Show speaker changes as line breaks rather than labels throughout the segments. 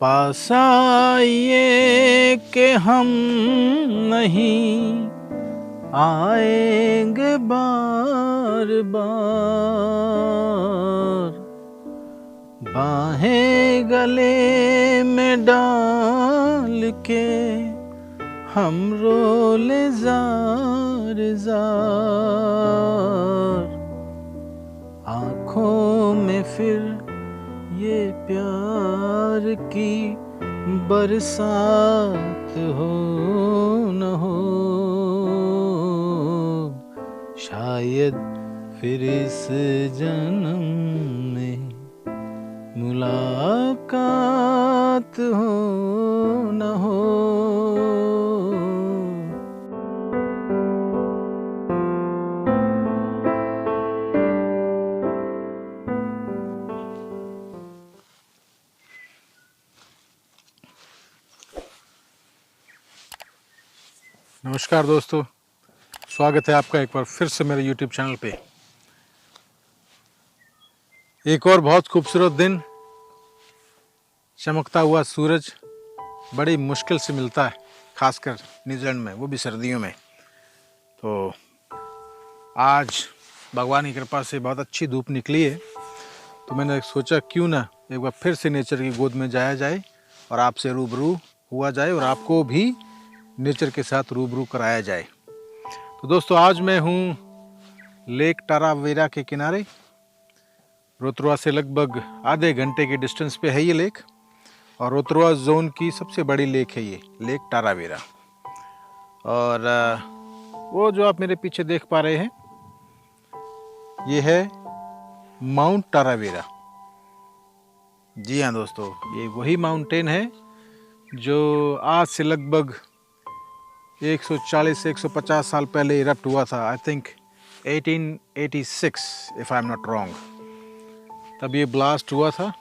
पास आइए कि हम नहीं आएंगे बार बार, बाहें गले में डाल के हम रोले जार जार, आँखों में फिर ये प्यार की बरसात हो न हो, शायद फिर इस जन्म में मुलाकात हो न हो। नमस्कार दोस्तों, स्वागत है आपका एक बार फिर से मेरे YouTube चैनल पे। एक और बहुत खूबसूरत दिन, चमकता हुआ सूरज बड़ी मुश्किल से मिलता है, खासकर न्यूजीलैंड में, वो भी सर्दियों में। तो आज भगवान की कृपा से बहुत अच्छी धूप निकली है, तो मैंने सोचा क्यों ना एक बार फिर से नेचर की गोद में जाया जाए और आपसे रूबरू हुआ जाए और आपको भी नेचर के साथ रूबरू कराया जाए। तो दोस्तों, आज मैं हूँ लेक टारावेरा के किनारे। रोतरवा से लगभग आधे घंटे के डिस्टेंस पे है ये लेक, और रोतरवा जोन की सबसे बड़ी लेक है ये लेक टारावेरा। और वो जो आप मेरे पीछे देख पा रहे हैं, ये है माउंट टारावेरा। जी हाँ दोस्तों, ये वही माउंटेन है जो आज से लगभग 140 से 150 साल पहले इरप्ट हुआ था। I think 1886 if I am not wrong, तब ये ब्लास्ट हुआ था।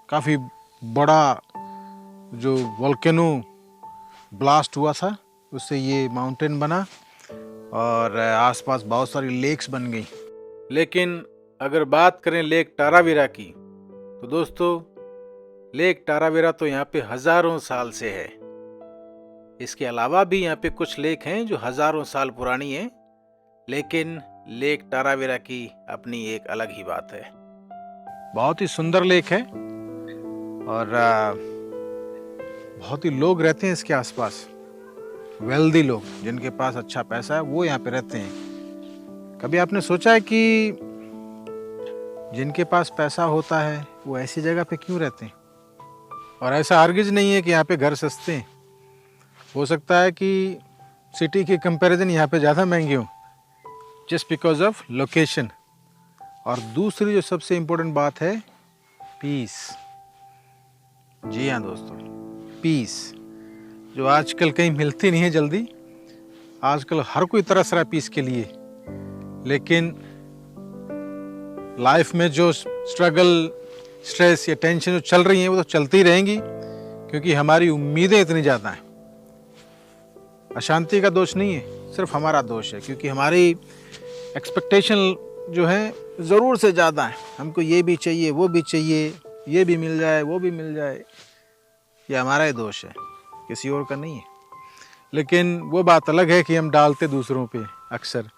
काफ़ी बड़ा जो वोल्केनो ब्लास्ट हुआ था, उससे ये माउंटेन बना और आसपास बहुत सारी लेक्स बन गई। लेकिन अगर बात करें लेक टारावेरा की, तो दोस्तों लेक टारावेरा तो यहाँ पे हज़ारों साल से है। इसके अलावा भी यहाँ पे कुछ लेक हैं जो हज़ारों साल पुरानी हैं, लेकिन लेक टारावेरा की अपनी एक अलग ही बात है। बहुत ही सुंदर लेक है और बहुत ही लोग रहते हैं इसके आसपास। वेल्दी लोग, जिनके पास अच्छा पैसा है, वो यहाँ पे रहते हैं। कभी आपने सोचा है कि जिनके पास पैसा होता है वो ऐसी जगह पे क्यों रहते हैं? और ऐसा हरगिज नहीं है कि यहाँ पे घर सस्ते हैं। हो सकता है कि सिटी के कंपैरिजन यहाँ पे ज़्यादा महंगे हों, जस्ट बिकॉज ऑफ लोकेशन। और दूसरी जो सबसे इम्पोर्टेंट बात है, पीस। जी हाँ दोस्तों, पीस, जो आजकल कहीं मिलती नहीं है जल्दी। आजकल हर कोई तरस रहा है पीस के लिए, लेकिन लाइफ में जो स्ट्रगल, स्ट्रेस या टेंशन जो चल रही हैं, वो तो चलती रहेंगी, क्योंकि हमारी उम्मीदें इतनी ज़्यादा हैं। अशांति का दोष नहीं है, सिर्फ हमारा दोष है, क्योंकि हमारी एक्सपेक्टेशन जो है ज़रूर से ज़्यादा है। हमको ये भी चाहिए, वो भी चाहिए, ये भी मिल जाए, वो भी मिल जाए। ये हमारा ही दोष है, किसी और का नहीं है। लेकिन वो बात अलग है कि हम डालते दूसरों पे अक्सर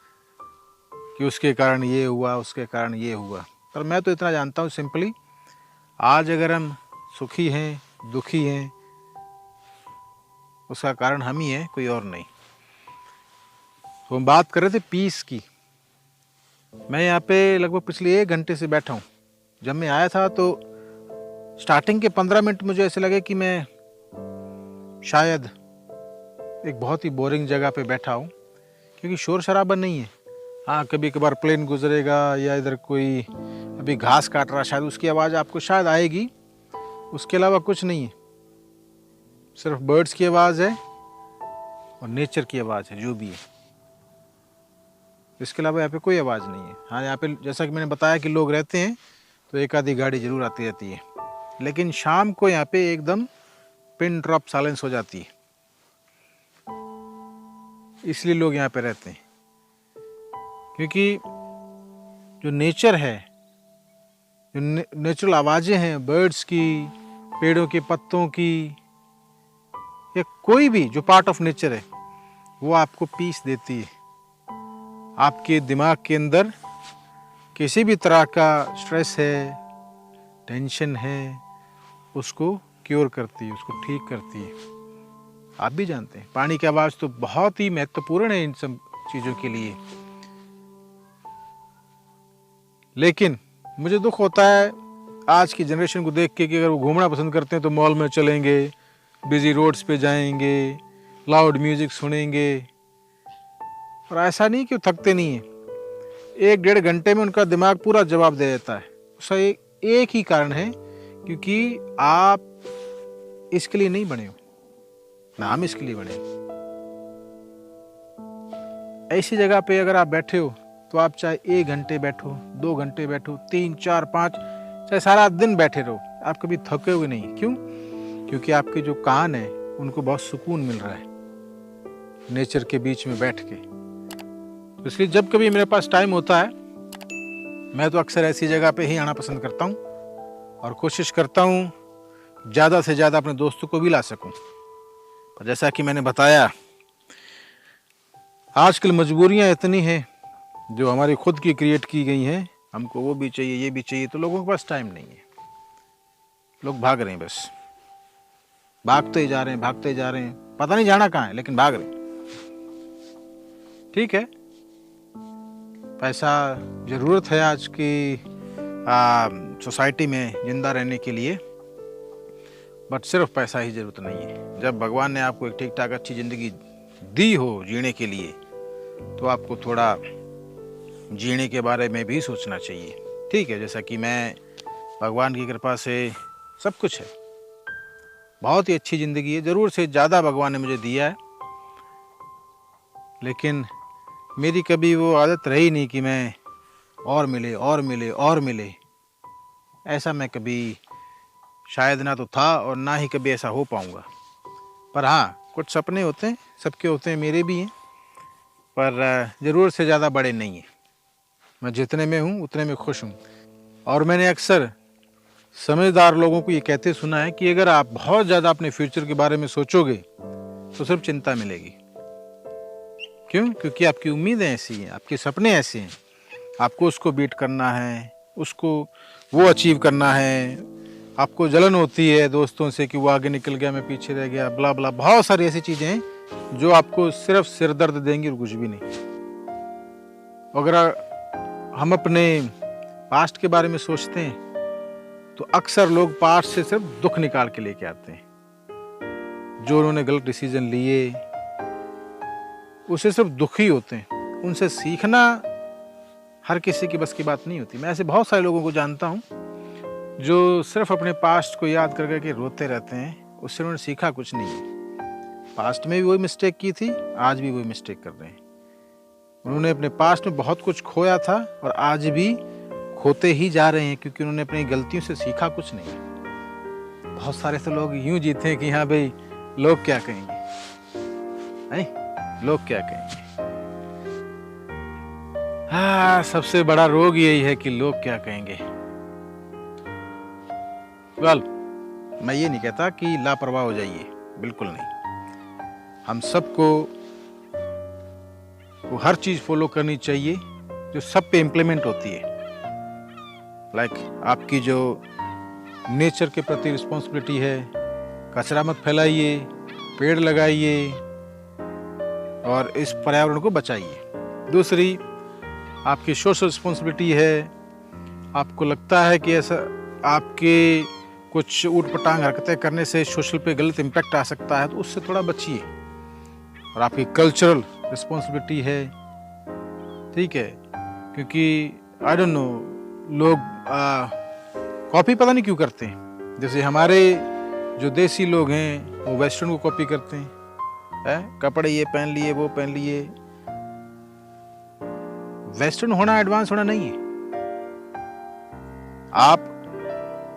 कि उसके कारण ये हुआ, उसके कारण ये हुआ। पर मैं तो इतना जानता हूँ सिंपली, आज अगर हम सुखी हैं, दुखी हैं, उसका कारण हम ही हैं, कोई और नहीं। तो हम बात कर रहे थे पीस की। मैं यहाँ पे लगभग पिछले 1 घंटे से बैठा हूँ। जब मैं आया था तो स्टार्टिंग के 15 मिनट मुझे ऐसे लगे कि मैं शायद एक बहुत ही बोरिंग जगह पे बैठा हूँ, क्योंकि शोर शराबा नहीं है। हाँ, कभी कभार प्लेन गुजरेगा या इधर कोई अभी घास काट रहा, शायद उसकी आवाज़ आपको शायद आएगी। उसके अलावा कुछ नहीं है, सिर्फ बर्ड्स की आवाज़ है और नेचर की आवाज़ है, जो भी है। इसके अलावा यहाँ पे कोई आवाज़ नहीं है। हाँ, यहाँ पे जैसा कि मैंने बताया कि लोग रहते हैं, तो एक आधी गाड़ी जरूर आती रहती है, लेकिन शाम को यहाँ पे एकदम पिन ड्रॉप साइलेंस हो जाती है। इसलिए लोग यहाँ पे रहते हैं, क्योंकि जो नेचर है, जो नेचुरल आवाज़ें हैं बर्ड्स की, पेड़ों के पत्तों की, या कोई भी जो पार्ट ऑफ नेचर है, वो आपको पीस देती है। आपके दिमाग के अंदर किसी भी तरह का स्ट्रेस है, टेंशन है, उसको क्योर करती है, उसको ठीक करती है। आप भी जानते हैं पानी की आवाज़ तो बहुत ही महत्वपूर्ण है इन सब चीज़ों के लिए। लेकिन मुझे दुख होता है आज की जनरेशन को देख के कि अगर वो घूमना पसंद करते हैं तो मॉल में चलेंगे, बिजी रोड्स पे जाएंगे, लाउड म्यूजिक सुनेंगे, और ऐसा नहीं कि वो थकते नहीं हैं। 1-1.5 घंटे में उनका दिमाग पूरा जवाब दे देता है। उसका एक ही कारण है, क्योंकि आप इसके लिए नहीं बने हो, ना हम इसके लिए बने। ऐसी जगह पे अगर आप बैठे हो तो आप चाहे 1 घंटे बैठो, 2 घंटे बैठो, 3, 4, 5, चाहे सारा दिन बैठे रहो, आप कभी थके हुए नहीं। क्यों? क्योंकि आपके जो कान है उनको बहुत सुकून मिल रहा है नेचर के बीच में बैठ के। तो इसलिए जब कभी मेरे पास टाइम होता है, मैं तो अक्सर ऐसी जगह पे ही आना पसंद करता हूँ और कोशिश करता हूँ ज़्यादा से ज़्यादा अपने दोस्तों को भी ला सकूँ। पर जैसा कि मैंने बताया, आजकल मजबूरियाँ इतनी हैं जो हमारी खुद की क्रिएट की गई हैं, हमको वो भी चाहिए, ये भी चाहिए, तो लोगों के पास टाइम नहीं है। लोग भाग रहे हैं, बस भागते ही जा रहे हैं, भागते ही जा रहे हैं, पता नहीं जाना कहाँ है, लेकिन भाग रहे हैं। ठीक है, पैसा ज़रूरत है आज की सोसाइटी में जिंदा रहने के लिए, बट सिर्फ पैसा ही ज़रूरत नहीं है। जब भगवान ने आपको एक ठीक ठाक अच्छी ज़िंदगी दी हो जीने के लिए, तो आपको थोड़ा जीने के बारे में भी सोचना चाहिए। ठीक है, जैसा कि मैं, भगवान की कृपा से सब कुछ है, बहुत ही अच्छी ज़िंदगी है, ज़रूर से ज़्यादा भगवान ने मुझे दिया है, लेकिन मेरी कभी वो आदत रही नहीं कि मैं और मिले और मिले और मिले। ऐसा मैं कभी शायद ना तो था और ना ही कभी ऐसा हो पाऊँगा। पर हाँ, कुछ सपने होते हैं, सबके होते हैं, मेरे भी हैं, पर ज़रूर से ज़्यादा बड़े नहीं हैं। मैं जितने में हूँ उतने में खुश हूँ। और मैंने अक्सर समझदार लोगों को ये कहते सुना है कि अगर आप बहुत ज़्यादा अपने फ्यूचर के बारे में सोचोगे तो सिर्फ चिंता मिलेगी। क्यों? क्योंकि आपकी उम्मीदें ऐसी हैं, आपके सपने ऐसे हैं, आपको उसको बीट करना है, उसको वो अचीव करना है। आपको जलन होती है दोस्तों से कि वो आगे निकल गया, मैं पीछे रह गया, ब्ला ब्ला, बहुत सारी ऐसी चीज़ें हैं जो आपको सिर्फ सिर दर्द देंगी और कुछ भी नहीं। अगर हम अपने पास्ट के बारे में सोचते हैं तो अक्सर लोग पास्ट से सिर्फ दुख निकाल के लेके आते हैं। जो उन्होंने गलत डिसीजन लिए, उससे सिर्फ दुखी होते हैं। उनसे सीखना हर किसी की बस की बात नहीं होती। मैं ऐसे बहुत सारे लोगों को जानता हूँ जो सिर्फ अपने पास्ट को याद कर करके रोते रहते हैं, उससे उन्होंने सीखा कुछ नहीं है। पास्ट में भी वही मिस्टेक की थी, आज भी वही मिस्टेक कर रहे हैं। उन्होंने अपने पास्ट में बहुत कुछ खोया था और आज भी खोते ही जा रहे हैं, क्योंकि उन्होंने अपनी गलतियों से सीखा कुछ नहीं। बहुत सारे तो लोग यूं जीते हैं कि हाँ भाई, लोग क्या कहेंगे, नहीं लोग क्या कहेंगे। हाँ, सबसे बड़ा रोग यही है कि लोग क्या कहेंगे। वेल, मैं ये नहीं कहता कि लापरवाह हो जाइए, बिल्कुल नहीं। हम सबको वो हर चीज़ फॉलो करनी चाहिए जो सब पे इम्प्लीमेंट होती है। लाइक आपकी जो नेचर के प्रति रिस्पॉन्सिबिलिटी है, कचरा मत फैलाइए, पेड़ लगाइए और इस पर्यावरण को बचाइए। दूसरी, आपकी सोशल रिस्पॉन्सिबिलिटी है। आपको लगता है कि ऐसा आपके कुछ ऊट-पटांग हरकतें करने से सोशल पे गलत इम्पैक्ट आ सकता है, तो उससे थोड़ा बचिए। और आपकी कल्चरल रिस्पॉन्सिबिलिटी है, ठीक है, क्योंकि आई डोंट नो, लोग कॉपी पता नहीं क्यों करते हैं। जैसे हमारे जो देसी लोग हैं वो वेस्टर्न को कॉपी करते हैं, कपड़े ये पहन लिए, वो पहन लिए। वेस्टर्न होना एडवांस होना नहीं है। आप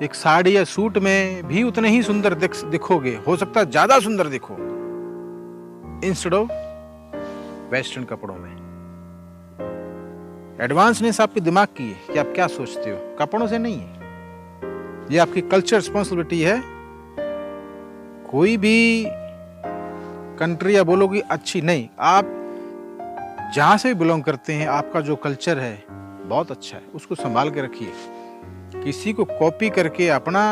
एक साड़ी या सूट में भी उतने ही सुंदर दिखोगे, हो सकता है ज्यादा सुंदर दिखो, इंस्टेड ऑफ वेस्टर्न कपड़ों में। एडवांसनेस आपके दिमाग की है कि आप क्या सोचते हो, कपड़ों से नहीं है। ये आपकी कल्चर रिस्पॉन्सिबिलिटी है कोई भी कंट्री या बोलोगे अच्छी नहीं, आप जहाँ से भी बिलोंग करते हैं, आपका जो कल्चर है बहुत अच्छा है, उसको संभाल के रखिए। किसी को कॉपी करके अपना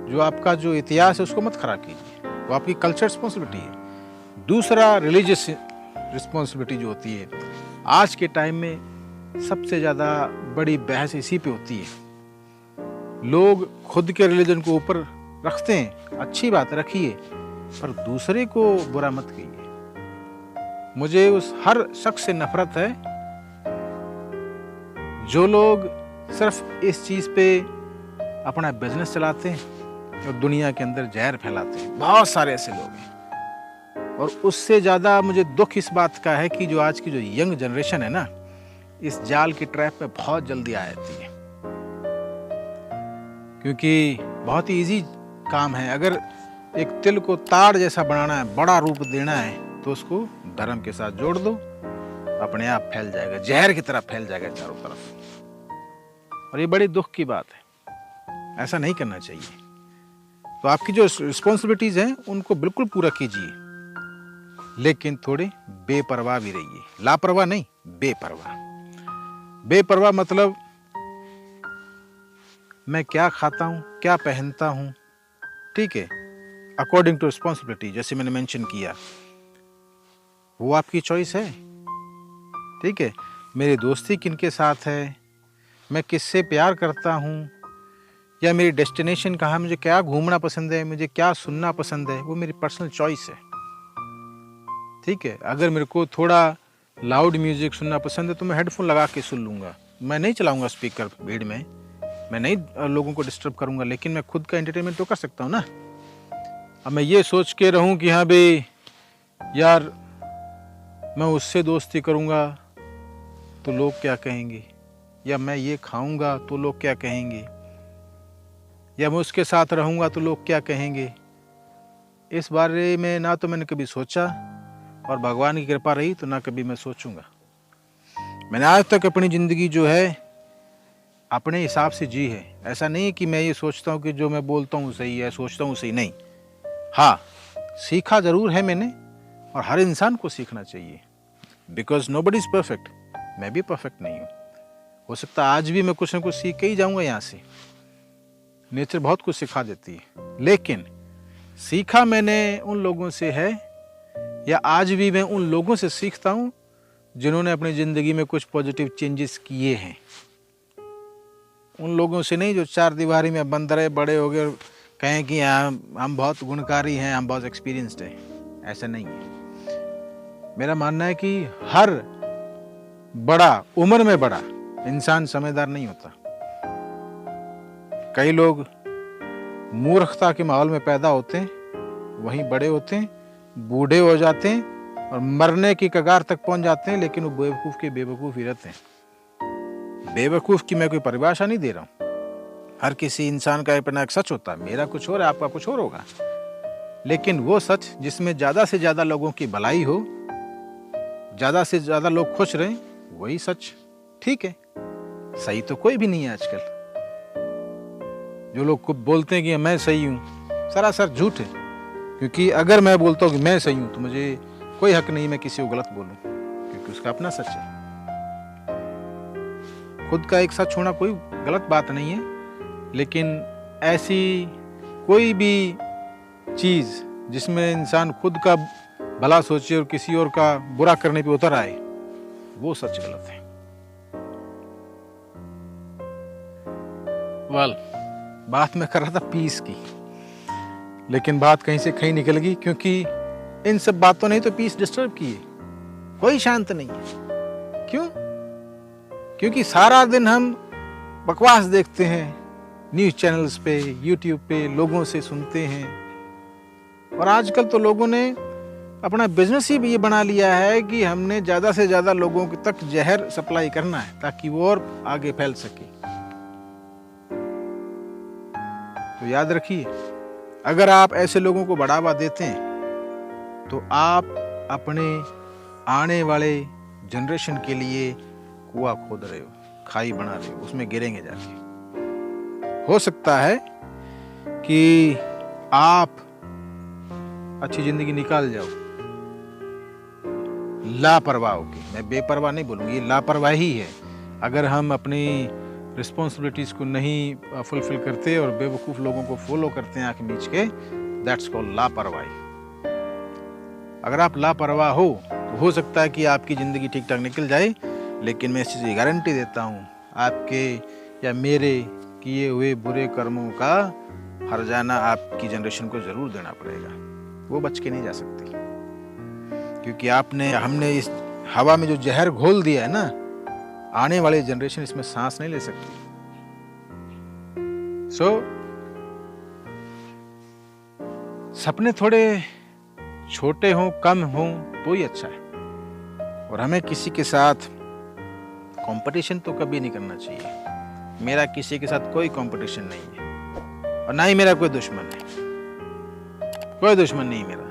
जो आपका जो इतिहास है उसको मत खराब कीजिए, वो आपकी कल्चर रिस्पॉन्सिबिलिटी है। दूसरा, रिलीजियस रिस्पॉन्सिबिलिटी जो होती है, आज के टाइम में सबसे ज़्यादा बड़ी बहस इसी पे होती है। लोग खुद के रिलीजन को ऊपर रखते हैं, अच्छी बात रखिए, पर दूसरे को बुरा मत कहिए। मुझे उस हर शख्स से नफरत है जो लोग सिर्फ इस चीज पे अपना बिजनेस चलाते हैं और दुनिया के अंदर जहर फैलाते हैं। बहुत सारे ऐसे लोग हैं। और उससे ज्यादा मुझे दुख इस बात का है कि जो आज की जो यंग जनरेशन है ना, इस जाल की ट्रैप में बहुत जल्दी आ जाती है, क्योंकि बहुत ही इजी काम है। अगर एक तिल को ताड़ जैसा बनाना है, बड़ा रूप देना है, तो उसको धर्म के साथ जोड़ दो, अपने आप फैल जाएगा, जहर की तरह फैल जाएगा चारों तरफ। और ये बड़ी दुख की बात है, ऐसा नहीं करना चाहिए। तो आपकी जो रिस्पॉन्सिबिलिटीज हैं उनको बिल्कुल पूरा कीजिए, लेकिन थोड़े बेपरवाह भी रहिए। लापरवाह नहीं, बेपरवाह। बेपरवाह मतलब मैं क्या खाता हूं, क्या पहनता हूं, ठीक है, अकॉर्डिंग टू रिस्पॉन्सिबिलिटी, जैसे मैंने मेंशन किया, वो आपकी चॉइस है, ठीक है। मेरी दोस्ती किनके साथ है, मैं किससे प्यार करता हूँ, या मेरी डेस्टिनेशन कहाँ, मुझे क्या घूमना पसंद है, मुझे क्या सुनना पसंद है, वो मेरी पर्सनल चॉइस है, ठीक है। अगर मेरे को थोड़ा लाउड म्यूजिक सुनना पसंद है तो मैं हेडफोन लगा के सुन लूँगा, मैं नहीं चलाऊँगा स्पीकर भीड़ में, मैं नहीं लोगों को डिस्टर्ब करूँगा, लेकिन मैं खुद का एंटरटेनमेंट तो कर सकता हूँ ना। अब मैं ये सोच के रहूँ कि हाँ भाई यार मैं उससे दोस्ती करूँगा तो लोग क्या कहेंगे, या मैं ये खाऊंगा तो लोग क्या कहेंगे, या मैं उसके साथ रहूँगा तो लोग क्या कहेंगे, इस बारे में ना तो मैंने कभी सोचा, और भगवान की कृपा रही तो ना कभी मैं सोचूंगा। मैंने आज तक अपनी ज़िंदगी जो है अपने हिसाब से जी है। ऐसा नहीं कि मैं ये सोचता हूँ कि जो मैं बोलता हूँ सही है, सोचता हूँ सही, नहीं। हाँ, सीखा ज़रूर है मैंने, और हर इंसान को सीखना चाहिए, बिकॉज नोबडी इज़ परफेक्ट। मैं भी परफेक्ट नहीं हूँ, हो सकता है आज भी मैं कुछ ना कुछ सीख के ही जाऊँगा यहाँ से। नेचर बहुत कुछ सिखा देती है, लेकिन सीखा मैंने उन लोगों से है, या आज भी मैं उन लोगों से सीखता हूँ जिन्होंने अपनी ज़िंदगी में कुछ पॉजिटिव चेंजेस किए हैं। उन लोगों से नहीं जो चार दीवारी में बंद रहे, बड़े हो गए और कहें कि हम बहुत गुणकारी हैं, हम बहुत एक्सपीरियंस्ड हैं। ऐसा नहीं है। मेरा मानना है कि हर बड़ा, उम्र में बड़ा इंसान समझदार नहीं होता। कई लोग मूर्खता के माहौल में पैदा होते हैं, वहीं बड़े होते हैं, बूढ़े हो जाते हैं और मरने की कगार तक पहुंच जाते हैं, लेकिन वो बेवकूफ़ के बेवकूफ़ ही रहते हैं। बेवकूफ़ की मैं कोई परिभाषा नहीं दे रहा हूँ। हर किसी इंसान का अपना एक सच होता है, मेरा कुछ और है, आपका कुछ और होगा, लेकिन वो सच जिसमें ज़्यादा से ज़्यादा लोगों की भलाई हो, ज़्यादा से ज़्यादा लोग खुश रहें, वही सच ठीक है। सही तो कोई भी नहीं है आजकल। जो लोग खूब बोलते हैं कि मैं सही हूँ, सरासर झूठ है, क्योंकि अगर मैं बोलता हूँ कि मैं सही हूँ तो मुझे कोई हक नहीं मैं किसी को गलत बोलूँ, क्योंकि उसका अपना सच है। खुद का एक सच होना कोई गलत बात नहीं है, लेकिन ऐसी कोई भी चीज़ जिसमें इंसान खुद का भला सोचे और किसी और का बुरा करने पे उतर आए, वो सच गलत है। बात मैं कर रहा था पीस की, लेकिन बात कहीं से कहीं निकल गई, क्योंकि इन सब बातों ने तो पीस डिस्टर्ब की है। कोई शांत नहीं है। क्यों? क्योंकि सारा दिन हम बकवास देखते हैं न्यूज़ चैनल्स पे, यूट्यूब पे, लोगों से सुनते हैं, और आजकल तो लोगों ने अपना बिजनेस ही ये बना लिया है कि हमने ज़्यादा से ज़्यादा लोगों तक जहर सप्लाई करना है ताकि वो और आगे फैल सके। तो याद रखिए, अगर आप ऐसे लोगों को बढ़ावा देते हैं तो आप अपने आने वाले जनरेशन के लिए कुआं खोद रहे हो, खाई बना रहे हो, उसमें गिरेंगे जाके। हो सकता है कि आप अच्छी जिंदगी निकाल जाओ लापरवाह होगी। मैं बेपरवाह नहीं बोलूँगी, ये लापरवाही है। अगर हम अपनी रिस्पॉन्सिबिलिटीज़ को नहीं फुलफिल करते और बेवकूफ़ लोगों को फॉलो करते हैं आँख मीच के, दैट्स कॉल्ड लापरवाही। अगर आप लापरवाह हो तो हो सकता है कि आपकी ज़िंदगी ठीक ठाक निकल जाए, लेकिन मैं इस चीज़ की गारंटी देता हूँ, आपके या मेरे किए हुए बुरे कर्मों का हर्जाना आपकी जनरेशन को ज़रूर देना पड़ेगा। वो बच के नहीं जा सकती, क्योंकि हमने इस हवा में जो जहर घोल दिया है ना, आने वाली जनरेशन इसमें सांस नहीं ले सकती। सपने थोड़े छोटे हों, कम हों तो ही अच्छा है। और हमें किसी के साथ कंपटीशन तो कभी नहीं करना चाहिए। मेरा किसी के साथ कोई कंपटीशन नहीं है, और ना ही मेरा कोई दुश्मन है। कोई दुश्मन नहीं मेरा।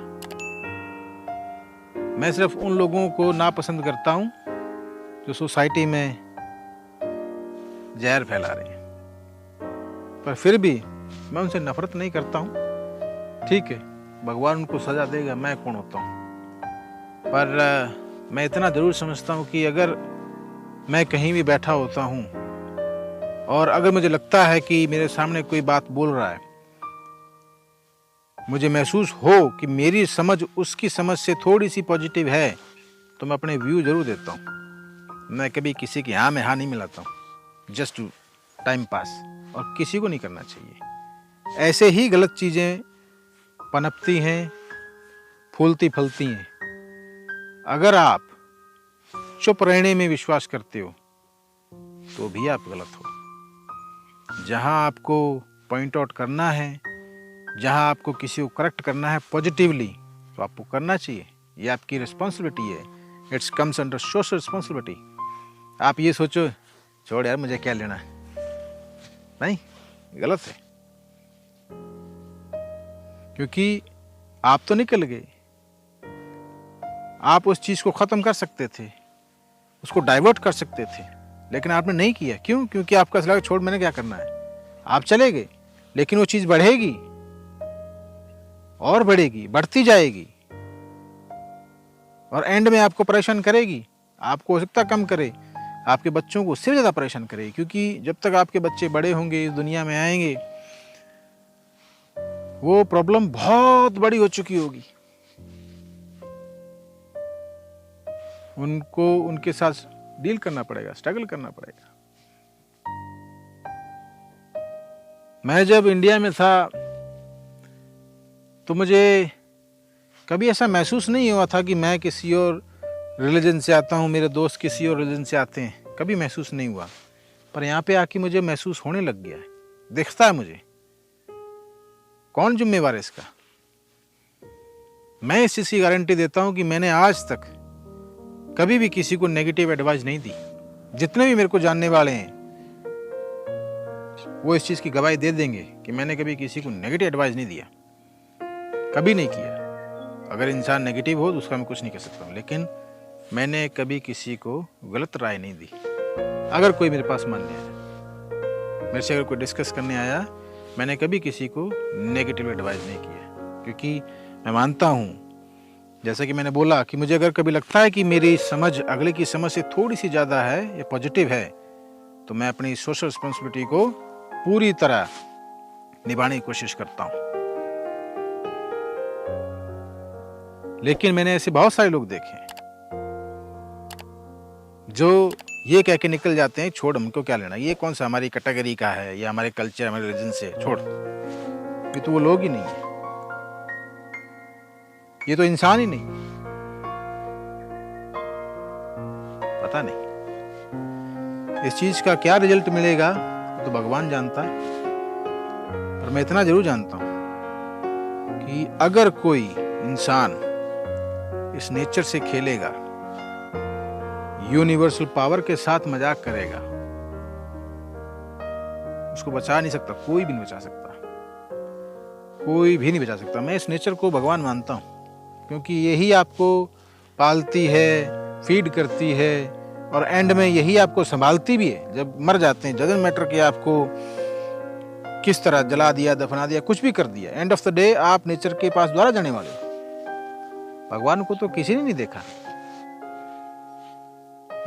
मैं सिर्फ उन लोगों को नापसंद करता हूं जो सोसाइटी में जहर फैला रहे हैं, पर फिर भी मैं उनसे नफरत नहीं करता हूं। ठीक है, भगवान उनको सजा देगा, मैं कौन होता हूं। पर मैं इतना जरूर समझता हूं कि अगर मैं कहीं भी बैठा होता हूं और अगर मुझे लगता है कि मेरे सामने कोई बात बोल रहा है, मुझे महसूस हो कि मेरी समझ उसकी समझ से थोड़ी सी पॉजिटिव है, तो मैं अपने व्यू जरूर देता हूँ। मैं कभी किसी की हाँ में हाँ नहीं मिलाता हूँ, जस्ट टू टाइम पास, और किसी को नहीं करना चाहिए। ऐसे ही गलत चीज़ें पनपती हैं, फूलती फलती हैं। अगर आप चुप रहने में विश्वास करते हो तो भी आप गलत हो। जहां आपको पॉइंट आउट करना है, जहां आपको किसी को करेक्ट करना है पॉजिटिवली, तो आपको करना चाहिए। ये आपकी रिस्पॉन्सिबिलिटी है। It's comes under social responsibility. आप ये सोचो, छोड़ यार मुझे क्या लेना है, नहीं, गलत है। क्योंकि आप तो निकल गए, आप उस चीज को खत्म कर सकते थे, उसको डाइवर्ट कर सकते थे, लेकिन आपने नहीं किया। क्यों? क्योंकि आपका ऐसा लगा छोड़, मैंने क्या करना है। आप चले गए, लेकिन वो चीज बढ़ेगी और बढ़ेगी, बढ़ती जाएगी, और एंड में आपको परेशान करेगी। आपको हो सकता कम करे, आपके बच्चों को उससे ज्यादा परेशान करेगी। क्योंकि जब तक आपके बच्चे बड़े होंगे, इस दुनिया में आएंगे, वो प्रॉब्लम बहुत बड़ी हो चुकी होगी। उनको उनके साथ डील करना पड़ेगा, स्ट्रगल करना पड़ेगा। मैं जब इंडिया में था तो मुझे कभी ऐसा महसूस नहीं हुआ था कि मैं किसी और रिलीजन से आता हूँ, मेरे दोस्त किसी और रिलीजन से आते हैं, कभी महसूस नहीं हुआ। पर यहाँ पे आके मुझे महसूस होने लग गया है, दिखता है मुझे। कौन जिम्मेवार है इसका? मैं इस चीज की गारंटी देता हूँ कि मैंने आज तक कभी भी किसी को नेगेटिव एडवाइस नहीं दी। जितने भी मेरे को जानने वाले हैं वो इस चीज की गवाही दे देंगे कि मैंने कभी किसी को नेगेटिव एडवाइस नहीं दिया, कभी नहीं किया। अगर इंसान नेगेटिव हो तो उसका मैं कुछ नहीं कह सकता हूँ, लेकिन मैंने कभी किसी को गलत राय नहीं दी। अगर कोई मेरे पास मानने आया, मेरे से अगर कोई डिस्कस करने आया, मैंने कभी किसी को नेगेटिव एडवाइस नहीं किया। क्योंकि मैं मानता हूँ, जैसा कि मैंने बोला, कि मुझे अगर कभी लगता है कि मेरी समझ अगले की समझ से थोड़ी सी ज़्यादा है या पॉजिटिव है, तो मैं अपनी सोशल रिस्पॉन्सिबिलिटी को पूरी तरह निभाने की कोशिश करता हूँ। लेकिन मैंने ऐसे बहुत सारे लोग देखे जो ये कह के निकल जाते हैं, छोड़, हमको क्या लेना, ये कौन सा हमारी कैटेगरी का है या हमारे कल्चर, हमारे रिलीजन से, छोड़, ये तो वो लोग ही नहीं है, ये तो इंसान ही नहीं। पता नहीं इस चीज का क्या रिजल्ट मिलेगा तो भगवान जानता है। पर मैं इतना जरूर जानता हूं कि अगर कोई इंसान इस नेचर से खेलेगा, यूनिवर्सल पावर के साथ मजाक करेगा, उसको बचा नहीं सकता, कोई भी नहीं बचा सकता, कोई भी नहीं बचा सकता। मैं इस नेचर को भगवान मानता हूं, क्योंकि यही आपको पालती है, फीड करती है, और एंड में यही आपको संभालती भी है। जब मर जाते हैं, डजंट मैटर कि आपको किस तरह जला दिया, दफना दिया, कुछ भी कर दिया, एंड ऑफ द डे आप नेचर के पास दोबारा जाने वाले हो। भगवान को तो किसी ने नहीं देखा।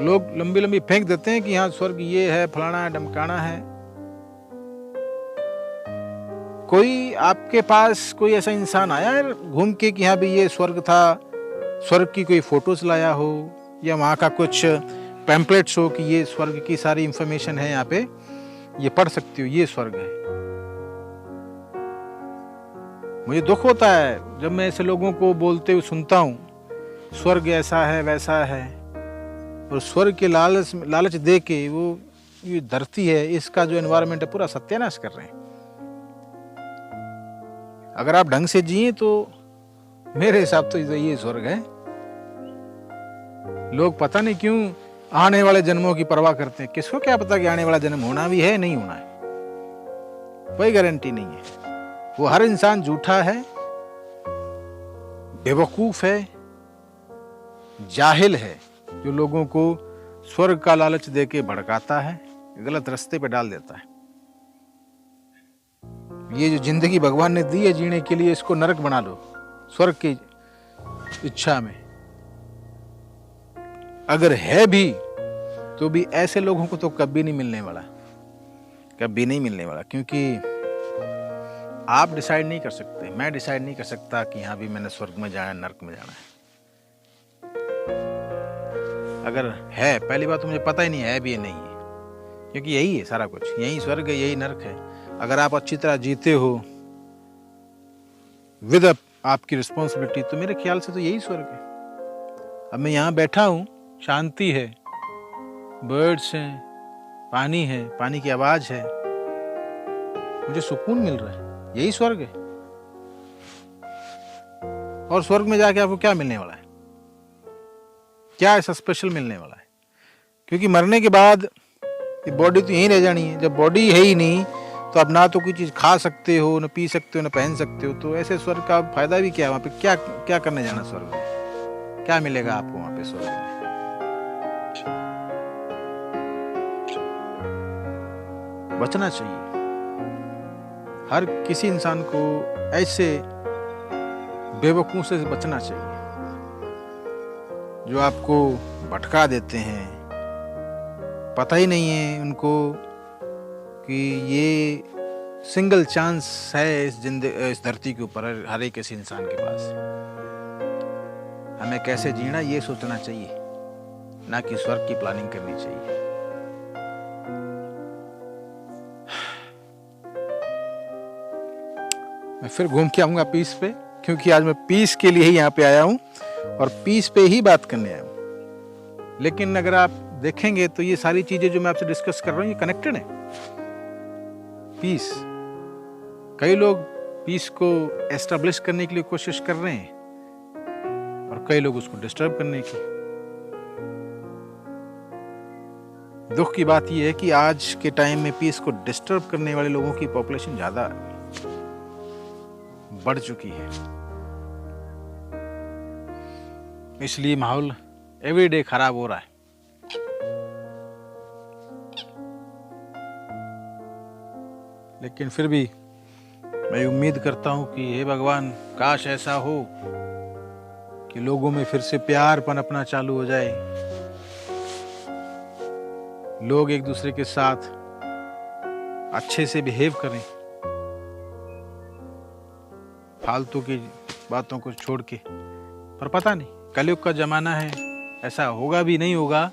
लोग लंबी लंबी फेंक देते हैं कि यहाँ स्वर्ग ये है, फलाना है, डमकाना है। कोई आपके पास कोई ऐसा इंसान आया है घूम के कि हाँ भी ये स्वर्ग था, स्वर्ग की कोई फोटोज लाया हो या वहाँ का कुछ पैम्पलेट्स हो कि ये स्वर्ग की सारी इंफॉर्मेशन है, यहाँ पे ये पढ़ सकती हो, ये स्वर्ग है। मुझे दुख होता है जब मैं ऐसे लोगों को बोलते हुए सुनता हूँ स्वर्ग ऐसा है वैसा है, और स्वर्ग के लालच दे के वो ये धरती है, इसका जो एनवायरनमेंट है पूरा सत्यानाश कर रहे हैं। अगर आप ढंग से जिए तो मेरे हिसाब तो ये स्वर्ग है। लोग पता नहीं क्यों आने वाले जन्मों की परवाह करते हैं। किसको क्या पता कि आने वाला जन्म होना भी है नहीं होना है, कोई गारंटी नहीं है। वो हर इंसान झूठा है, बेवकूफ है, जाहिल है, जो लोगों को स्वर्ग का लालच देके भड़काता है, गलत रास्ते पे डाल देता है। ये जो जिंदगी भगवान ने दी है जीने के लिए, इसको नरक बना लो स्वर्ग की इच्छा में। अगर है भी तो भी ऐसे लोगों को तो कभी नहीं मिलने वाला, कभी नहीं मिलने वाला, क्योंकि आप डिसाइड नहीं कर सकते, मैं डिसाइड नहीं कर सकता कि हाँ भी मैंने स्वर्ग में जाना है, नरक में जाना है। अगर है, पहली बात तो मुझे पता ही नहीं है भी या नहीं है, क्योंकि यही है सारा कुछ, यही स्वर्ग है, यही नरक है। अगर आप अच्छी तरह जीते हो विद आपकी रिस्पॉन्सिबिलिटी, तो मेरे ख्याल से तो यही स्वर्ग है। अब मैं यहाँ बैठा हूँ, शांति है, बर्ड्स हैं, पानी है, पानी की आवाज है, मुझे सुकून मिल रहा है, यही स्वर्ग है। और स्वर्ग में जाके आपको क्या मिलने वाला है, क्या ऐसा स्पेशल मिलने वाला है? क्योंकि मरने के बाद ये बॉडी तो यहीं रह जानी है। जब बॉडी है ही नहीं तो आप ना तो कोई चीज खा सकते हो, ना पी सकते हो, ना पहन सकते हो, तो ऐसे स्वर्ग का फायदा भी क्या है? वहां पे क्या क्या करने जाना स्वर्ग में? क्या मिलेगा आपको वहां पे स्वर्ग में? बचना चाहिए। हर किसी इंसान को ऐसे बेवकूफ से बचना चाहिए जो आपको भटका देते हैं। पता ही नहीं है उनको कि ये सिंगल चांस है इस धरती के ऊपर हर एक ऐसे इंसान के पास। हमें कैसे जीना ये सोचना चाहिए, ना कि स्वर्ग की प्लानिंग करनी चाहिए। मैं फिर घूम के आऊंगा पीस पे, क्योंकि आज मैं पीस के लिए ही यहाँ पे आया हूँ और पीस पे ही बात करने आया हूँ। लेकिन अगर आप देखेंगे तो ये सारी चीजें जो मैं आपसे डिस्कस कर रहा हूँ ये कनेक्टेड है। पीस, कई लोग पीस को एस्टेब्लिश करने के लिए कोशिश कर रहे हैं और कई लोग उसको डिस्टर्ब करने की। दुख की बात यह है कि आज के टाइम में पीस को डिस्टर्ब करने वाले लोगों की पॉपुलेशन ज्यादा बढ़ चुकी है। इसलिए माहौल एवरी डे खराब हो रहा है। लेकिन फिर भी मैं उम्मीद करता हूं कि हे भगवान, काश ऐसा हो कि लोगों में फिर से प्यार पनपना चालू हो जाए, लोग एक दूसरे के साथ अच्छे से बिहेव करें, फालतू की बातों को छोड़ के। पर पता नहीं, कलयुग का जमाना है, ऐसा होगा भी नहीं होगा,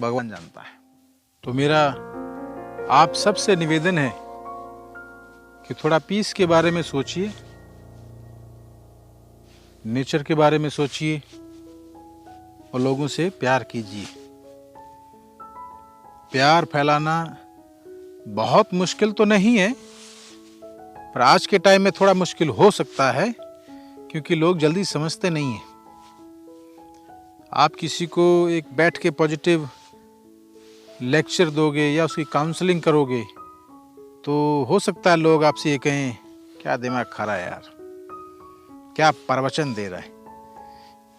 भगवान जानता है। तो मेरा आप सबसे निवेदन है कि थोड़ा पीस के बारे में सोचिए, नेचर के बारे में सोचिए और लोगों से प्यार कीजिए। प्यार फैलाना बहुत मुश्किल तो नहीं है, पर आज के टाइम में थोड़ा मुश्किल हो सकता है, क्योंकि लोग जल्दी समझते नहीं हैं। आप किसी को एक बैठ के पॉजिटिव लेक्चर दोगे या उसकी काउंसलिंग करोगे तो हो सकता है लोग आपसे ये कहें, क्या दिमाग खरा है यार, क्या प्रवचन दे रहा है।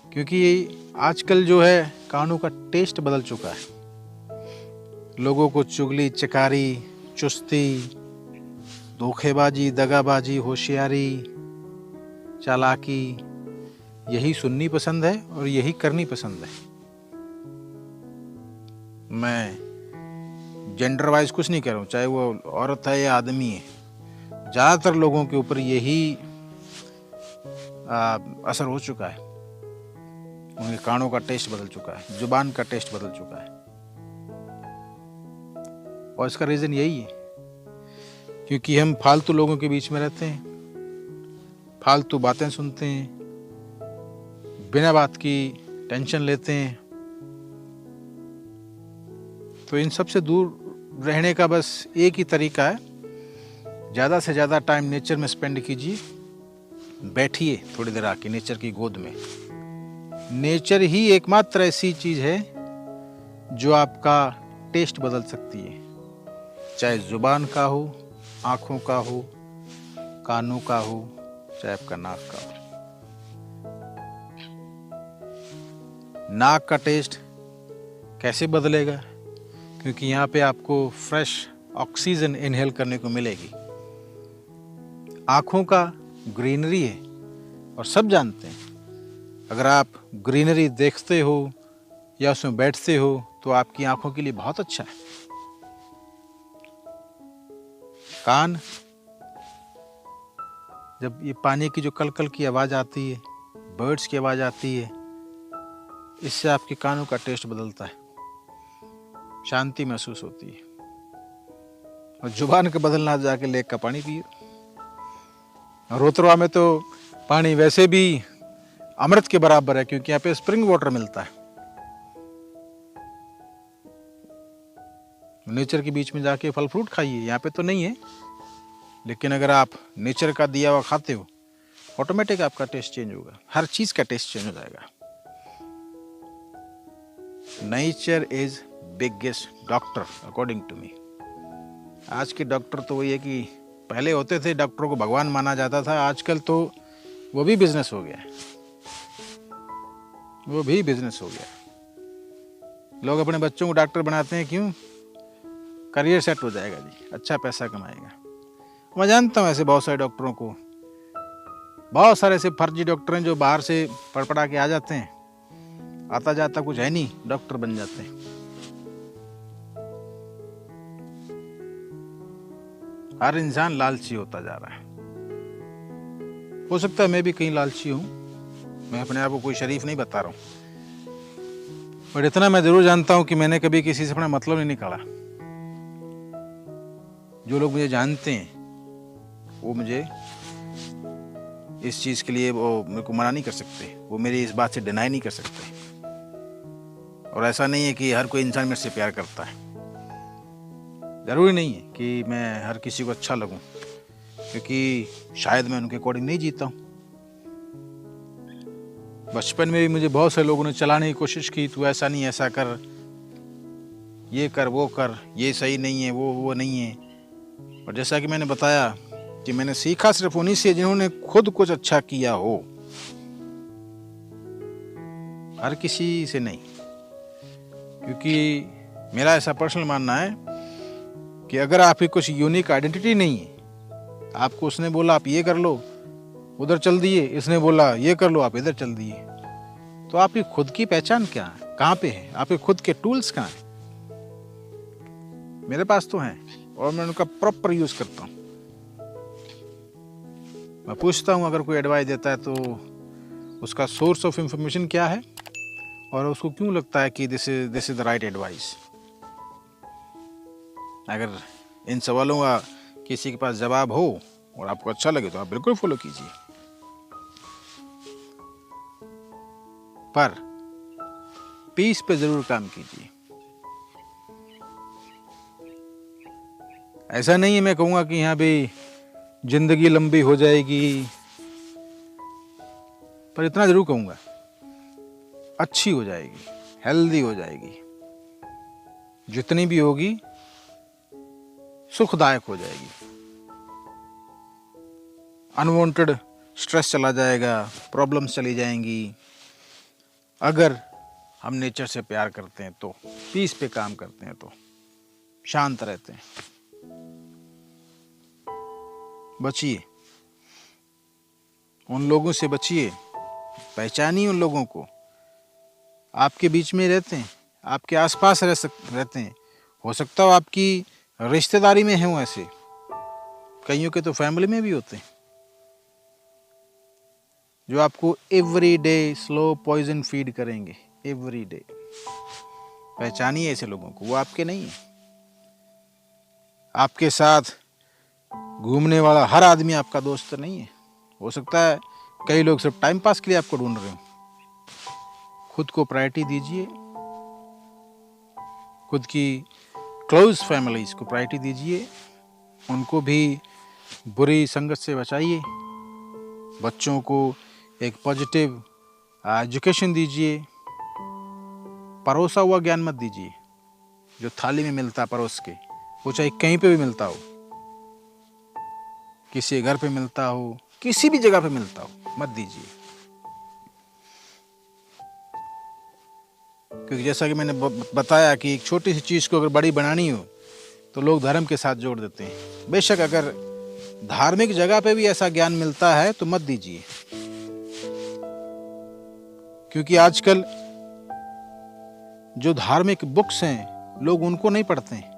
क्योंकि आजकल जो है कानों का टेस्ट बदल चुका है। लोगों को चुगली, चकारी, चुस्ती, धोखेबाजी, दगाबाजी, होशियारी, चालाकी, यही सुननी पसंद है और यही करनी पसंद है। मैं जेंडर वाइज कुछ नहीं कह रहा हूँ, चाहे वो औरत है या आदमी है, ज़्यादातर लोगों के ऊपर यही असर हो चुका है। उनके कानों का टेस्ट बदल चुका है, जुबान का टेस्ट बदल चुका है। और इसका रीज़न यही है क्योंकि हम फालतू लोगों के बीच में रहते हैं, फालतू बातें सुनते हैं, बिना बात की टेंशन लेते हैं। तो इन सब से दूर रहने का बस एक ही तरीका है, ज़्यादा से ज़्यादा टाइम नेचर में स्पेंड कीजिए। बैठिए थोड़ी देर आके नेचर की गोद में। नेचर ही एकमात्र ऐसी चीज़ है जो आपका टेस्ट बदल सकती है, चाहे जुबान का हो, आँखों का हो, कानों का हो, चाहे आपका नाक का हो। नाक का टेस्ट कैसे बदलेगा? क्योंकि यहाँ पे आपको फ्रेश ऑक्सीजन इनहेल करने को मिलेगी। आँखों का ग्रीनरी है और सब जानते हैं, अगर आप ग्रीनरी देखते हो या उसमें बैठते हो तो आपकी आँखों के लिए बहुत अच्छा है। कान, जब ये पानी की जो कलकल की आवाज़ आती है, बर्ड्स की आवाज़ आती है, इससे आपके कानों का टेस्ट बदलता है, शांति महसूस होती है। और जुबान का बदलना, जाके लेक का पानी पिए। रोतरवा में तो पानी वैसे भी अमृत के बराबर है क्योंकि यहाँ पे स्प्रिंग वाटर मिलता है। नेचर के बीच में जाके फल फ्रूट खाइए, यहाँ पे तो नहीं है, लेकिन अगर आप नेचर का दिया हुआ खाते हो, ऑटोमेटिक आपका टेस्ट चेंज होगा, हर चीज़ का टेस्ट चेंज हो जाएगा। Nature is biggest doctor according to me. आज के डॉक्टर तो वही है कि पहले होते थे, डॉक्टरों को भगवान माना जाता था, आजकल तो वो भी बिजनेस हो गया है, वो भी बिजनेस हो गया। लोग अपने बच्चों को डॉक्टर बनाते हैं, क्यों? करियर सेट हो जाएगा जी, अच्छा पैसा कमाएगा। मैं जानता हूँ ऐसे बहुत सारे डॉक्टरों को, बहुत सारे ऐसे फर्जी डॉक्टर हैं जो बाहर से पढ़ पढ़ा के आ जाते हैं, आता जाता कुछ है नहीं, डॉक्टर बन जाते हैं। हर इंसान लालची होता जा रहा है। हो सकता है मैं भी कहीं लालची हूँ, मैं अपने आप को कोई शरीफ नहीं बता रहा हूँ, पर इतना मैं जरूर जानता हूँ कि मैंने कभी किसी से अपना मतलब नहीं निकाला। जो लोग मुझे जानते हैं वो मुझे इस चीज़ के लिए वो मेरे को मना नहीं कर सकते, वो मेरी इस बात से डिनाई नहीं कर सकते। और ऐसा नहीं है कि हर कोई इंसान मेरे से प्यार करता है, ज़रूरी नहीं है कि मैं हर किसी को अच्छा लगूं, क्योंकि शायद मैं उनके अकॉर्डिंग नहीं जीता हूँ। बचपन में भी मुझे बहुत से लोगों ने चलाने की कोशिश की, तू ऐसा नहीं, ऐसा कर, ये कर, वो कर, ये सही नहीं है, वो नहीं है। और जैसा कि मैंने बताया कि मैंने सीखा सिर्फ उन्हीं से जिन्होंने खुद कुछ अच्छा किया हो, हर किसी से नहीं। क्योंकि मेरा ऐसा पर्सनल मानना है कि अगर आपकी कुछ यूनिक आइडेंटिटी नहीं है, आपको उसने बोला आप ये कर लो, उधर चल दिए, इसने बोला ये कर लो, आप इधर चल दिए, तो आपकी खुद की पहचान क्या है, कहाँ पे है, आपके खुद के टूल्स कहाँ हैं? मेरे पास तो हैं और मैं उनका प्रॉपर यूज करता हूँ। मैं पूछता हूँ अगर कोई एडवाइस देता है तो उसका सोर्स ऑफ इंफॉर्मेशन क्या है और उसको क्यों लगता है कि this is the right advice. अगर इन सवालों का किसी के पास जवाब हो और आपको अच्छा लगे तो आप बिल्कुल फॉलो कीजिए, पर पीस पे जरूर काम कीजिए। ऐसा नहीं है मैं कहूँगा कि यहाँ भी जिंदगी लंबी हो जाएगी, पर इतना जरूर कहूँगा अच्छी हो जाएगी, हेल्दी हो जाएगी, जितनी भी होगी सुखदायक हो जाएगी। अनवांटेड स्ट्रेस चला जाएगा, प्रॉब्लम्स चली जाएंगी। अगर हम नेचर से प्यार करते हैं तो, पीस पे काम करते हैं तो, शांत रहते हैं। बचिए, उन लोगों से बचिए, पहचानिए उन लोगों को। आपके बीच में रहते हैं, आपके आसपास रहते हैं, हो सकता हो आपकी रिश्तेदारी में हों ऐसे, कईयों के तो फैमिली में भी होते हैं, जो आपको every day slow poison feed करेंगे, एवरी डे। पहचानिए ऐसे लोगों को, वो आपके नहीं है। आपके साथ घूमने वाला हर आदमी आपका दोस्त नहीं है। हो सकता है कई लोग सिर्फ टाइम पास के लिए आपको ढूंढ रहे हो। खुद को प्रायोरिटी दीजिए, खुद की क्लोज फैमिलीज को प्रायोरिटी दीजिए, उनको भी बुरी संगत से बचाइए, बच्चों को एक पॉजिटिव एजुकेशन दीजिए, परोसा हुआ ज्ञान मत दीजिए जो थाली में मिलता परोस के, वो चाहे कहीं पे भी मिलता हो, किसी घर पे मिलता हो, किसी भी जगह पे मिलता हो, मत दीजिए। क्योंकि जैसा कि मैंने बताया कि एक छोटी सी चीज़ को अगर बड़ी बनानी हो तो लोग धर्म के साथ जोड़ देते हैं। बेशक अगर धार्मिक जगह पे भी ऐसा ज्ञान मिलता है तो मत दीजिए, क्योंकि आजकल जो धार्मिक बुक्स हैं लोग उनको नहीं पढ़ते हैं,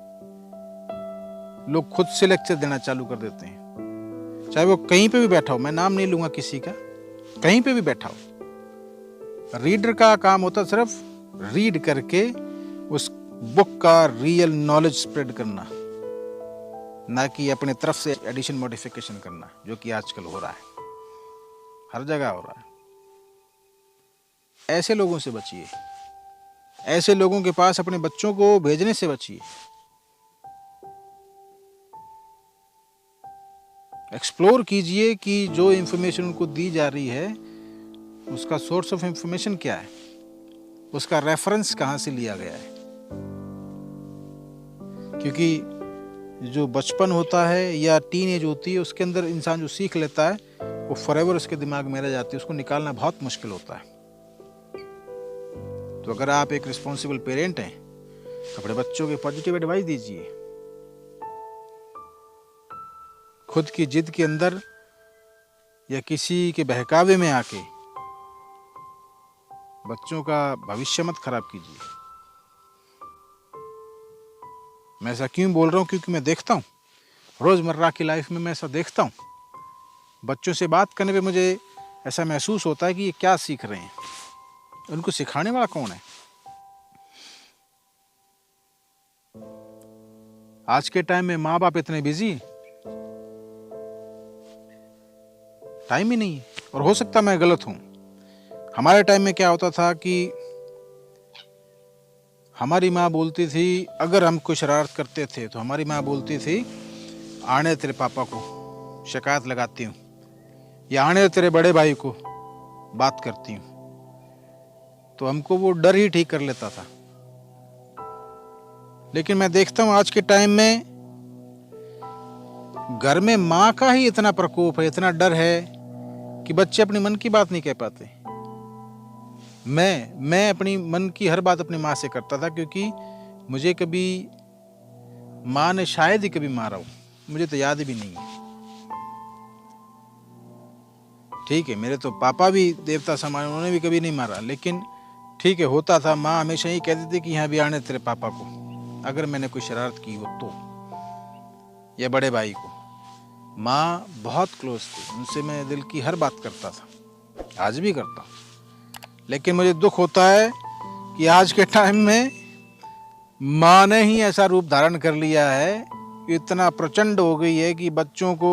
लोग खुद से लेक्चर देना चालू कर देते हैं, चाहे वो कहीं पे भी बैठा हो, मैं नाम नहीं लूंगा किसी का, कहीं पे भी बैठा हो। रीडर का काम होता सिर्फ रीड करके उस बुक का रियल नॉलेज स्प्रेड करना, ना कि अपने तरफ से एडिशन मॉडिफिकेशन करना, जो कि आजकल हो रहा है, हर जगह हो रहा है। ऐसे लोगों से बचिए, ऐसे लोगों के पास अपने बच्चों को भेजने से बचिए। एक्सप्लोर कीजिए कि जो इंफॉर्मेशन उनको दी जा रही है उसका सोर्स ऑफ इंफॉर्मेशन क्या है, उसका रेफरेंस कहाँ से लिया गया है। क्योंकि जो बचपन होता है या टीन एज होती है, उसके अंदर इंसान जो सीख लेता है वो फॉरएवर उसके दिमाग में रह जाती है, उसको निकालना बहुत मुश्किल होता है। तो अगर आप एक रिस्पॉन्सिबल पेरेंट हैं तो अपने बच्चों के पॉजिटिव एडवाइस दीजिए। खुद की जिद के अंदर या किसी के बहकावे में आके बच्चों का भविष्य मत खराब कीजिए। मैं ऐसा क्यों बोल रहा हूँ, क्योंकि मैं देखता हूँ रोजमर्रा की लाइफ में, मैं ऐसा देखता हूँ। बच्चों से बात करने पे मुझे ऐसा महसूस होता है कि ये क्या सीख रहे हैं, उनको सिखाने वाला कौन है। आज के टाइम में माँ बाप इतने बिजी, टाइम ही नहीं है। और हो सकता मैं गलत हूं। हमारे टाइम में क्या होता था कि हमारी माँ बोलती थी, अगर हम कोई शरारत करते थे तो हमारी माँ बोलती थी, आने तेरे पापा को शिकायत लगाती हूँ, या आने तेरे बड़े भाई को बात करती हूँ। तो हमको वो डर ही ठीक कर लेता था। लेकिन मैं देखता हूँ आज के टाइम में घर में माँ का ही इतना प्रकोप है, इतना डर है कि बच्चे अपने मन की बात नहीं कह पाते। मैं अपनी मन की हर बात अपनी माँ से करता था, क्योंकि मुझे कभी माँ ने शायद ही कभी मारा हो, मुझे तो याद भी नहीं है। ठीक है, मेरे तो पापा भी देवता समान, उन्होंने भी कभी नहीं मारा, लेकिन ठीक है, होता था। माँ हमेशा ही कहती थी कि यहाँ भी आने तेरे पापा को, अगर मैंने कोई शरारत की हो तो, या बड़े भाई को। माँ बहुत क्लोज थी, उनसे मैं दिल की हर बात करता था, आज भी करता हूँ। लेकिन मुझे दुख होता है कि आज के टाइम में माँ ने ही ऐसा रूप धारण कर लिया है कि इतना प्रचंड हो गई है कि बच्चों को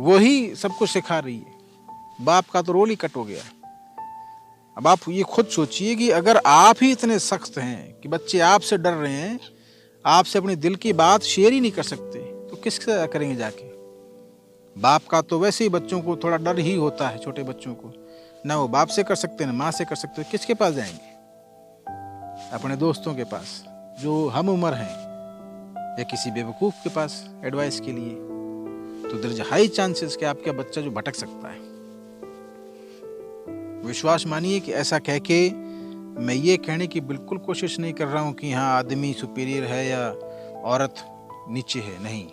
वही सब कुछ सिखा रही है। बाप का तो रोल ही कट हो गया है। अब आप ये खुद सोचिए कि अगर आप ही इतने सख्त हैं कि बच्चे आपसे डर रहे हैं, आपसे अपनी दिल की बात शेयर ही नहीं कर सकते, तो किससे करेंगे जाके। बाप का तो वैसे ही बच्चों को थोड़ा डर ही होता है, छोटे बच्चों को, ना वो बाप से कर सकते, ना माँ से कर सकते। किसके पास जाएंगे? अपने दोस्तों के पास जो हम उम्र हैं, या किसी बेवकूफ़ के पास एडवाइस के लिए। तो देयर इज हाई चांसेस कि आपका बच्चा जो भटक सकता है। विश्वास मानिए कि ऐसा कह के मैं ये कहने की बिल्कुल कोशिश नहीं कर रहा हूँ कि हाँ आदमी सुपीरियर है या औरत नीचे है, नहीं।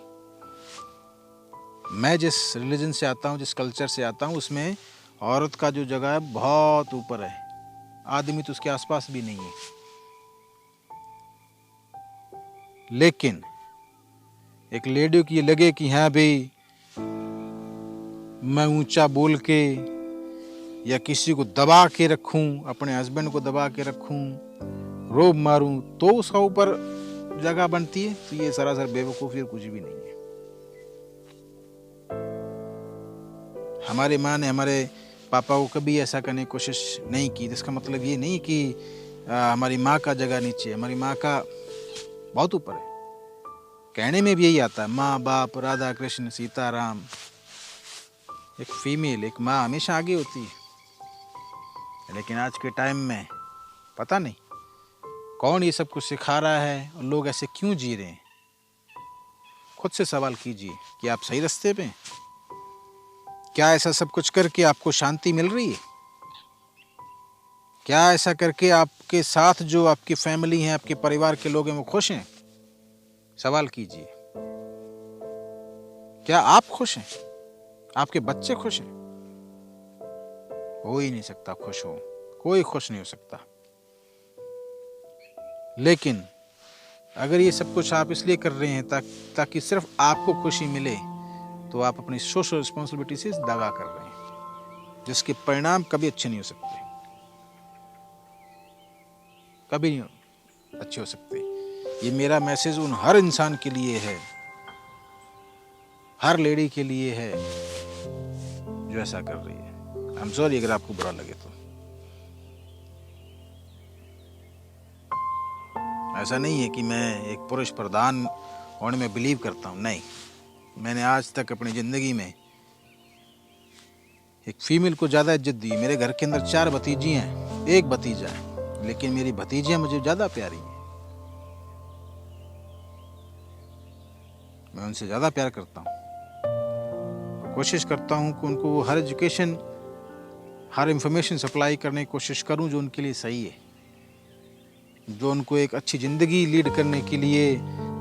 मैं जिस रिलीजन से आता हूँ, जिस कल्चर से आता हूँ, उसमें औरत का जो जगह है बहुत ऊपर है, आदमी तो उसके आसपास भी नहीं है। लेकिन एक लेडी को ये लगे कि हाँ भाई मैं ऊंचा बोल के या किसी को दबा के रखूं, अपने हस्बैंड को दबा के रखूं, रोब मारूं, तो उसका ऊपर जगह बनती है, तो ये सरासर बेवकूफ़ी और कुछ भी नहीं है। हमारे माँ ने हमारे पापा को कभी ऐसा करने की कोशिश नहीं की। इसका मतलब ये नहीं कि हमारी माँ का जगह नीचे है, हमारी माँ का बहुत ऊपर है। कहने में भी यही आता है, माँ बाप राधा कृष्ण सीता राम। एक फीमेल, एक माँ हमेशा आगे होती है। लेकिन आज के टाइम में पता नहीं कौन ये सब कुछ सिखा रहा है और लोग ऐसे क्यों जी रहे हैं। खुद से सवाल कीजिए कि आप सही रास्ते पे हैं? क्या ऐसा सब कुछ करके आपको शांति मिल रही है? क्या ऐसा करके आपके साथ जो आपकी फैमिली है, आपके परिवार के लोग हैं, वो खुश हैं? सवाल कीजिए। क्या आप खुश हैं? आपके बच्चे खुश हैं? हो ही नहीं सकता खुश हो, कोई खुश नहीं हो सकता। लेकिन अगर ये सब कुछ आप इसलिए कर रहे हैं ताकि सिर्फ आपको खुशी मिले, तो आप अपनी सोशल रिस्पॉन्सिबिलिटी से दगा कर रहे हैं, जिसके परिणाम कभी अच्छे नहीं हो सकते, कभी नहीं अच्छे हो सकते। ये मेरा मैसेज उन हर इंसान के लिए है, हर लेडी के लिए है जो ऐसा कर रही है। आई एम सॉरी अगर आपको बुरा लगे तो। ऐसा नहीं है कि मैं एक पुरुष प्रधान होने में बिलीव करता हूँ, नहीं। मैंने आज तक अपनी ज़िंदगी में एक फीमेल को ज़्यादा इज्जत दी। मेरे घर के अंदर 4 भतीजी हैं, 1 भतीजा है, लेकिन मेरी भतीजियाँ मुझे ज़्यादा प्यारी हैं। मैं उनसे ज़्यादा प्यार करता हूँ। कोशिश करता हूँ कि उनको हर एजुकेशन, हर इंफॉर्मेशन सप्लाई करने की कोशिश करूँ जो उनके लिए सही है, जो उनको एक अच्छी ज़िंदगी लीड करने के लिए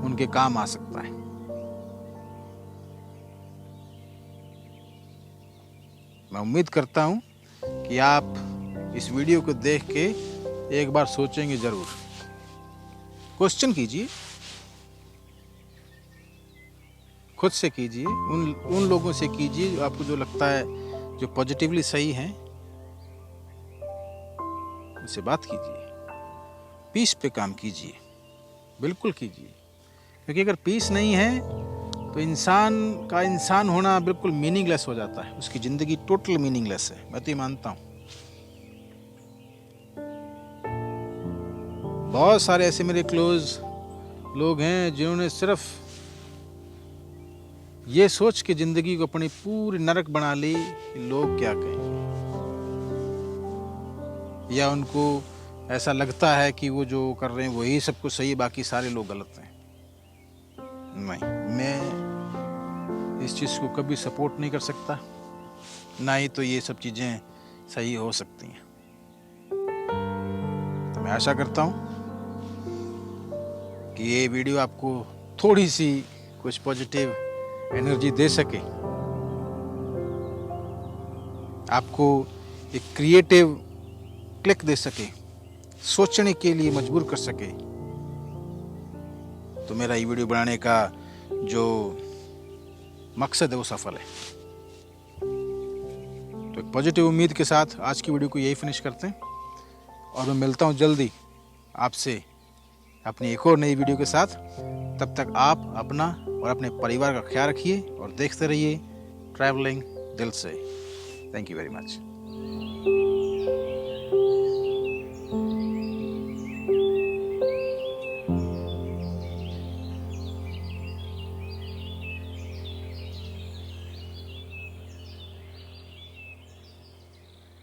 उनके काम आ सकता है। मैं उम्मीद करता हूँ कि आप इस वीडियो को देख के एक बार सोचेंगे ज़रूर। क्वेश्चन कीजिए, खुद से कीजिए, उन लोगों से कीजिए जो आपको जो लगता है जो पॉजिटिवली सही हैं, उनसे बात कीजिए। पीस पे काम कीजिए, बिल्कुल कीजिए। क्योंकि अगर पीस नहीं है तो इंसान का इंसान होना बिल्कुल मीनिंगलेस हो जाता है, उसकी ज़िंदगी टोटल मीनिंगलेस है। मैं तो ये मानता हूँ। बहुत सारे ऐसे मेरे क्लोज लोग हैं जिन्होंने सिर्फ ये सोच के ज़िंदगी को अपनी पूरी नरक बना ली कि लोग क्या कहेंगे, या उनको ऐसा लगता है कि वो जो कर रहे हैं वही सब कुछ सही है, बाकी सारे लोग गलत हैं। नहीं, मैं इस चीज़ को कभी सपोर्ट नहीं कर सकता, ना ही तो ये सब चीज़ें सही हो सकती हैं। तो मैं आशा करता हूँ कि ये वीडियो आपको थोड़ी सी कुछ पॉजिटिव एनर्जी दे सके, आपको एक क्रिएटिव क्लिक दे सके, सोचने के लिए मजबूर कर सके। तो मेरा ये वीडियो बनाने का जो मकसद है वो सफल है। तो एक पॉजिटिव उम्मीद के साथ आज की वीडियो को यही फिनिश करते हैं, और मैं मिलता हूँ जल्दी आपसे अपनी एक और नई वीडियो के साथ। तब तक आप अपना और अपने परिवार का ख्याल रखिए और देखते रहिए ट्रैवलिंग दिल से। Thank you very much.